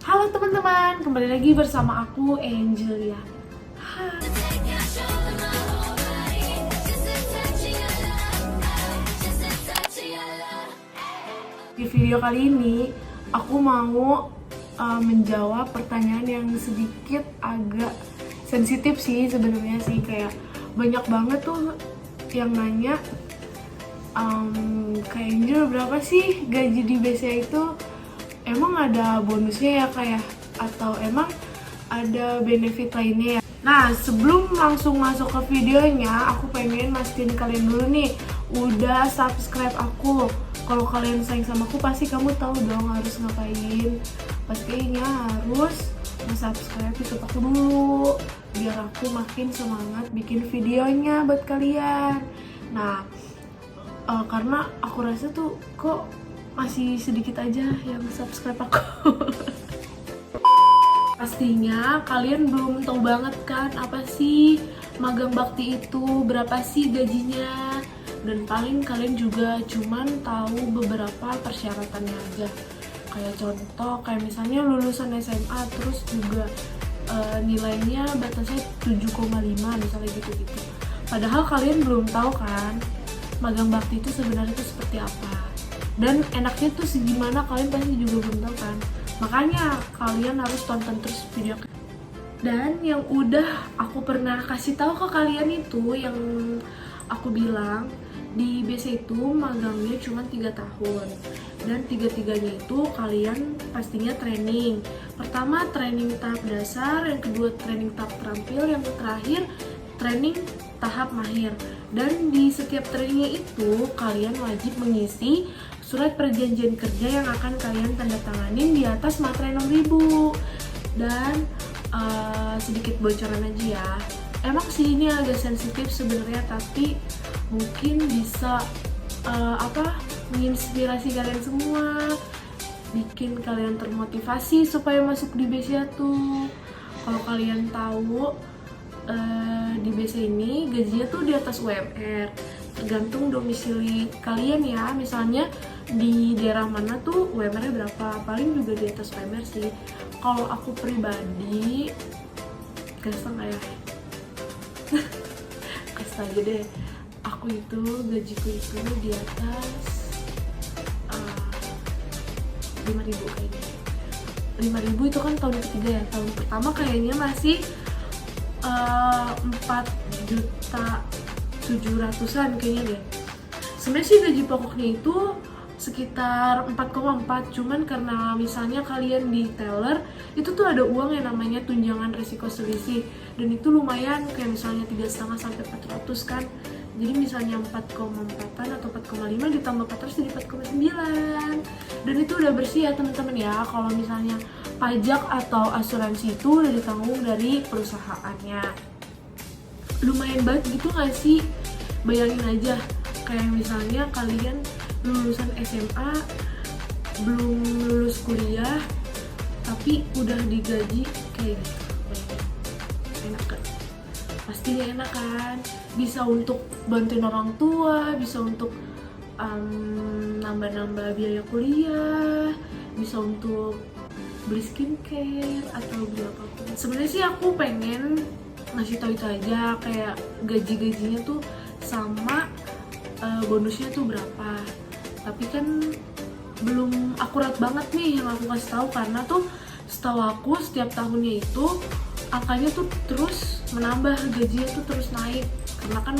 Halo teman-teman, kembali lagi bersama aku Angelia. Hai. Di video kali ini aku mau menjawab pertanyaan yang sedikit agak sensitif sih sebenarnya sih, kayak banyak banget tuh yang nanya kayak Angel berapa sih gaji di BCA itu? Emang ada bonusnya ya kayak, atau emang ada benefit lainnya ya? Nah, sebelum langsung masuk ke videonya, aku pengen mastiin kalian dulu nih udah subscribe aku. Kalau kalian sayang sama aku, pasti kamu tahu dong harus ngapain. Pastinya harus subscribe YouTube aku dulu biar aku makin semangat bikin videonya buat kalian. Nah, karena aku rasa tuh kok masih sedikit aja yang subscribe aku. Pastinya kalian belum tahu banget kan apa sih magang bakti itu, berapa sih gajinya, dan paling kalian juga cuman tahu beberapa persyaratannya aja. Kayak contoh, kayak misalnya lulusan SMA terus juga nilainya batasnya 7,5 misalnya gitu-gitu. Padahal kalian belum tahu kan magang bakti itu sebenarnya itu seperti apa. Dan enaknya tuh segimana kalian pasti juga belum tahu kan. Makanya kalian harus tonton terus video. Dan yang udah aku pernah kasih tahu ke kalian itu, yang aku bilang di BC itu magangnya cuma 3 tahun. Dan 3-tiganya itu kalian pastinya training. Pertama training tahap dasar, yang kedua training tahap terampil, yang terakhir training tahap mahir. Dan di setiap trainingnya itu kalian wajib mengisi surat perjanjian kerja yang akan kalian tanda tanganin di atas materai 6.000. Dan sedikit bocoran aja ya, emang sih ini agak sensitif sebenarnya, tapi mungkin bisa menginspirasi kalian semua, bikin kalian termotivasi supaya masuk di BCA tuh. Kalau kalian tahu di BCA ini gajinya tuh di atas UMR, tergantung domisili kalian ya. Misalnya di daerah mana tuh UMR-nya berapa, paling juga di atas UMR sih. Kalau aku pribadi, kasih nggak ya? Kasih aja deh, aku itu gajiku itu di atas 5.000 kayaknya. 5.000 itu kan tahun ketiga ya. Tahun pertama kayaknya masih 4.700.000-an kayaknya deh. Sebenarnya sih gaji pokoknya itu sekitar 4,4, cuman karena misalnya kalian di teller itu tuh ada uang yang namanya tunjangan risiko selisih, dan itu lumayan, kayak misalnya 3,5 sampai 400 kan. Jadi misalnya 4,4an atau 4,5 ditambah 400 jadi 4,9, dan itu udah bersih ya teman-teman ya. Kalau misalnya pajak atau asuransi itu udah ditanggung dari perusahaannya. Lumayan banget gitu gak sih? Bayangin aja, kayak misalnya kalian lulusan SMA, belum lulus kuliah, tapi udah digaji kayak gitu. Enak kan? Pastinya enak kan? Bisa untuk bantuin orang tua, bisa untuk nambah-nambah biaya kuliah, bisa untuk beli skincare atau beli apapun. Sebenarnya sih aku pengen ngasih tahu itu aja, kayak gaji-gajinya tuh sama bonusnya tuh berapa. Tapi kan belum akurat banget nih yang aku kasih tahu, karena tuh setahu aku setiap tahunnya itu angkanya tuh terus menambah, gajinya tuh terus naik, karena kan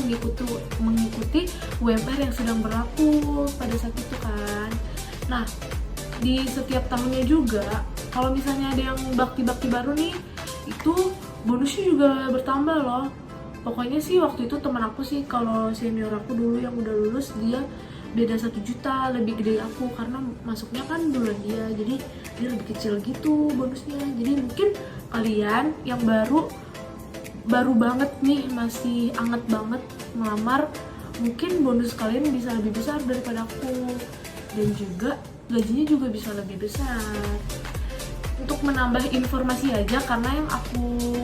mengikuti UMR yang sedang berlaku pada saat itu kan. Nah, di setiap tahunnya juga kalau misalnya ada yang bakti-bakti baru nih, itu bonusnya juga bertambah loh. Pokoknya sih waktu itu teman aku sih, kalau senior aku dulu yang udah lulus, dia beda 1 juta lebih gede aku, karena masuknya kan duluan dia, jadi dia lebih kecil gitu bonusnya. Jadi mungkin kalian yang baru banget nih, masih anget banget melamar, mungkin bonus kalian bisa lebih besar daripada aku, dan juga gajinya juga bisa lebih besar. Untuk menambah informasi aja, karena yang aku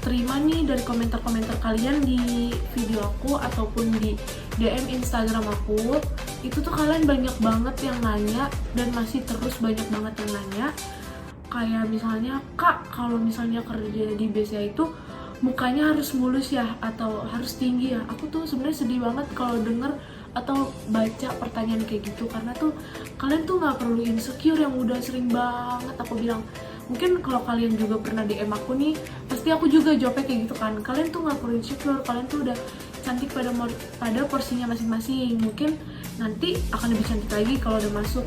terima nih dari komentar-komentar kalian di video aku ataupun di DM Instagram aku, itu tuh kalian banyak banget yang nanya, dan masih terus banyak banget yang nanya kayak misalnya, kak kalau misalnya kerja di BCA itu mukanya harus mulus ya atau harus tinggi ya. Aku tuh sebenarnya sedih banget kalau denger atau baca pertanyaan kayak gitu, karena tuh kalian tuh nggak perlu insecure yang udah sering banget aku bilang. Mungkin kalau kalian juga pernah DM aku nih, pasti aku juga jawabnya kayak gitu kan. Kalian tuh nggak perlu insecure, kalian tuh udah cantik pada porsinya masing-masing. Mungkin nanti akan lebih cantik lagi kalau udah masuk.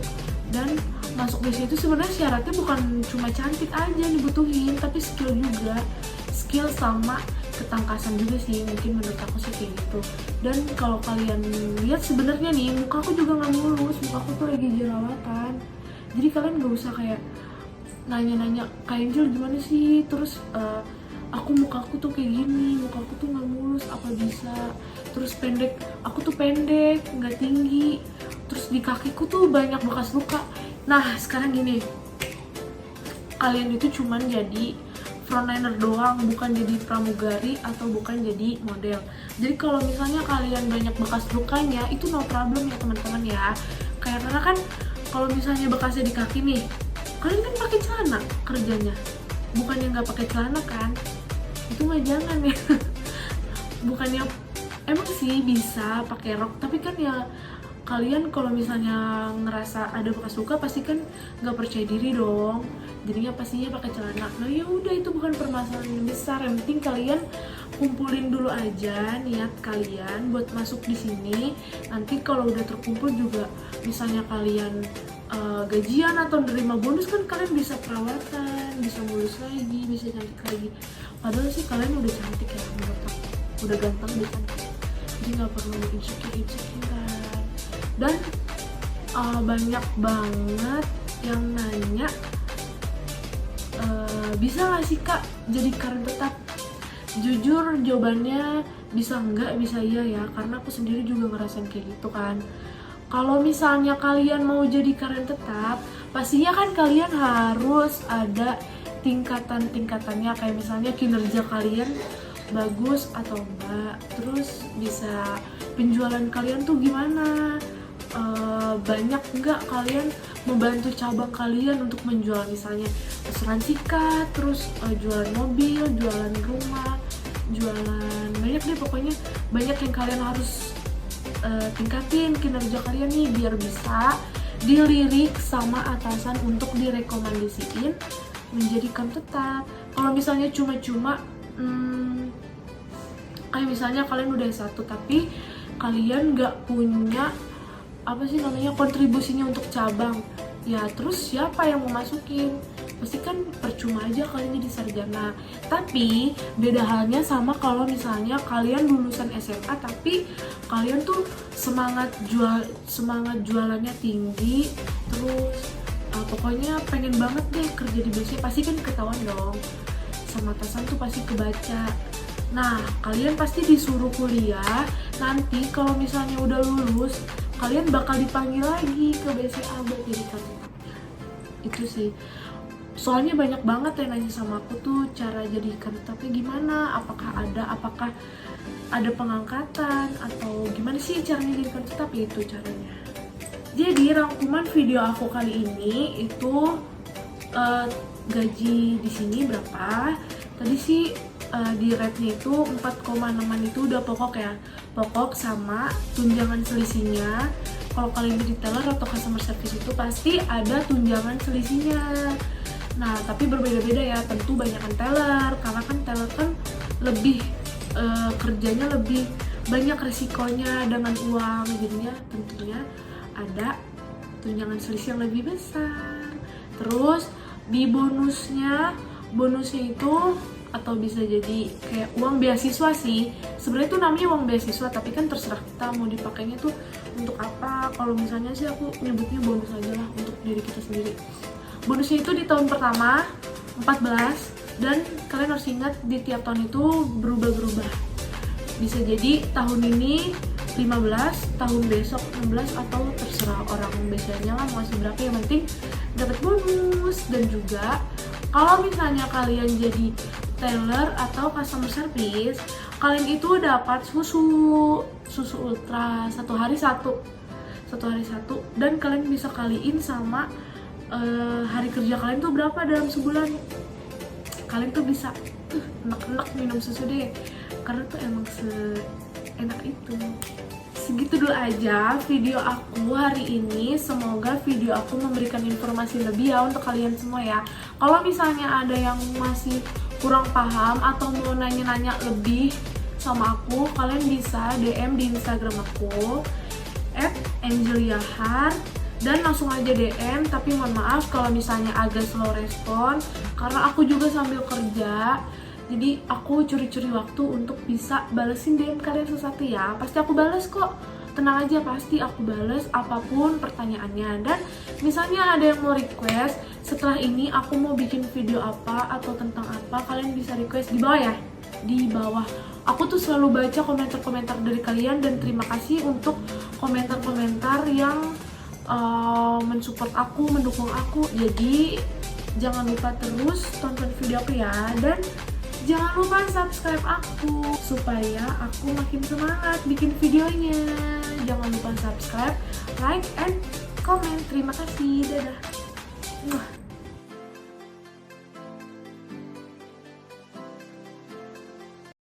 Dan masuk BCA itu sebenarnya syaratnya bukan cuma cantik aja dibutuhin, tapi skill juga, skill sama ketangkasan juga sih, mungkin menurut aku sih kayak gitu. Dan kalau kalian lihat sebenarnya nih, muka aku juga nggak mulus, muka aku tuh lagi jerawatan. Jadi kalian nggak usah kayak nanya-nanya, Kak Angel gimana sih, terus muka aku tuh kayak gini, muka aku tuh nggak mulus, apa bisa? Terus pendek, aku tuh pendek, nggak tinggi, terus di kakiku tuh banyak bekas luka. Nah sekarang gini, kalian itu cuman jadi frontliner doang, bukan jadi pramugari atau bukan jadi model. Jadi kalau misalnya kalian banyak bekas lukanya, itu no problem ya teman-teman ya. Karena kan kalau misalnya bekasnya di kaki nih, kalian kan pakai celana kerjanya, bukannya nggak pakai celana kan? Itu mah jangan ya. Bukannya, emang sih bisa pakai rok, tapi kan ya kalian kalau misalnya ngerasa ada bekas luka pasti kan nggak percaya diri dong, jadinya pastinya pakai celana. Nah ya udah, itu bukan permasalahan yang besar, yang penting kalian kumpulin dulu aja niat kalian buat masuk di sini. Nanti kalau udah terkumpul juga, misalnya kalian gajian atau nerima bonus, kan kalian bisa perawatan, bisa mulus lagi, bisa cantik lagi. Padahal sih kalian udah cantik ya menurut aku, udah ganteng, udah cantik, jadi nggak perlu insecure kan. Dan banyak banget yang nanya, bisa nggak sih kak jadi karyawan tetap? Jujur jawabannya bisa enggak, bisa iya ya, karena aku sendiri juga ngerasain kayak gitu kan. Kalau misalnya kalian mau jadi karyawan tetap, pastinya kan kalian harus ada tingkatan-tingkatannya, kayak misalnya kinerja kalian bagus atau enggak, terus bisa penjualan kalian tuh gimana, banyak enggak kalian membantu cabang kalian untuk menjual misalnya asuransi kah, terus jualan mobil, jualan rumah, jualan banyak deh, pokoknya banyak yang kalian harus tingkatin kinerja kalian nih biar bisa dilirik sama atasan untuk direkomendasiin menjadi karyawan tetap. Kalau misalnya cuma-cuma kayak misalnya kalian udah S1 tapi kalian nggak punya kontribusinya untuk cabang, ya terus siapa yang mau masukin? Pasti kan percuma aja kalian jadi sarjana. Tapi beda halnya sama kalau misalnya kalian lulusan SMA tapi kalian tuh semangat jualannya tinggi, terus pokoknya pengen banget deh kerja di BCA, pasti kan ketahuan dong sama atasan tuh, pasti kebaca. Nah kalian pasti disuruh kuliah, nanti kalau misalnya udah lulus kalian bakal dipanggil lagi ke BCA buat jadi karyawan tetapnya. Itu sih, soalnya banyak banget yang nanya sama aku tuh cara jadi karyawan tetapnya gimana, apakah ada pengangkatan atau gimana sih caranya jadi karyawan tetap. Ya itu caranya. Jadi rangkuman video aku kali ini itu gaji di sini berapa. Tadi sih di rate-nya itu 4,6an itu udah pokok ya, pokok sama tunjangan selisihnya. Kalau kalian jadi teller atau customer service itu pasti ada tunjangan selisihnya. Nah tapi berbeda-beda ya, tentu banyakan teller, karena kan teller kan lebih kerjanya lebih banyak resikonya dengan uang, jadinya tentunya ada tunjangan selisih yang lebih besar. Terus di bonusnya itu, atau bisa jadi kayak uang beasiswa sih, sebenarnya itu namanya uang beasiswa, tapi kan terserah kita mau dipakainya tuh untuk apa. Kalau misalnya sih aku nyebutnya bonus aja lah untuk diri kita sendiri. Bonusnya itu di tahun pertama 14, dan kalian harus ingat di tiap tahun itu berubah-berubah. Bisa jadi tahun ini 15, tahun besok 16, atau terserah orang biasanya lah mau ngasih berapa, yang penting dapat bonus. Dan juga kalau misalnya kalian jadi teller atau customer service, kalian itu dapat susu ultra satu hari satu, dan kalian bisa kaliin sama hari kerja kalian tuh berapa dalam sebulan. Kalian tuh bisa enak-enak minum susu deh, karena tuh emang seenak itu. Segitu dulu aja video aku hari ini. Semoga video aku memberikan informasi lebih ya untuk kalian semua ya. Kalau misalnya ada yang masih kurang paham atau mau nanya-nanya lebih sama aku, kalian bisa DM di Instagram aku @angeliahar dan langsung aja DM. Tapi mohon maaf kalau misalnya agak slow respon, karena aku juga sambil kerja, jadi aku curi-curi waktu untuk bisa balesin DM kalian satu-satu ya. Pasti aku bales kok, tenang aja, pasti aku bales apapun pertanyaannya. Dan misalnya ada yang mau request setelah ini aku mau bikin video apa atau tentang apa, kalian bisa request di bawah ya, di bawah. Aku tuh selalu baca komentar-komentar dari kalian dan terima kasih untuk komentar-komentar yang mensupport aku, mendukung aku. Jadi jangan lupa terus tonton video aku ya, dan jangan lupa subscribe aku supaya aku makin semangat bikin videonya. Jangan lupa subscribe, like, and comment. Terima kasih, dadah.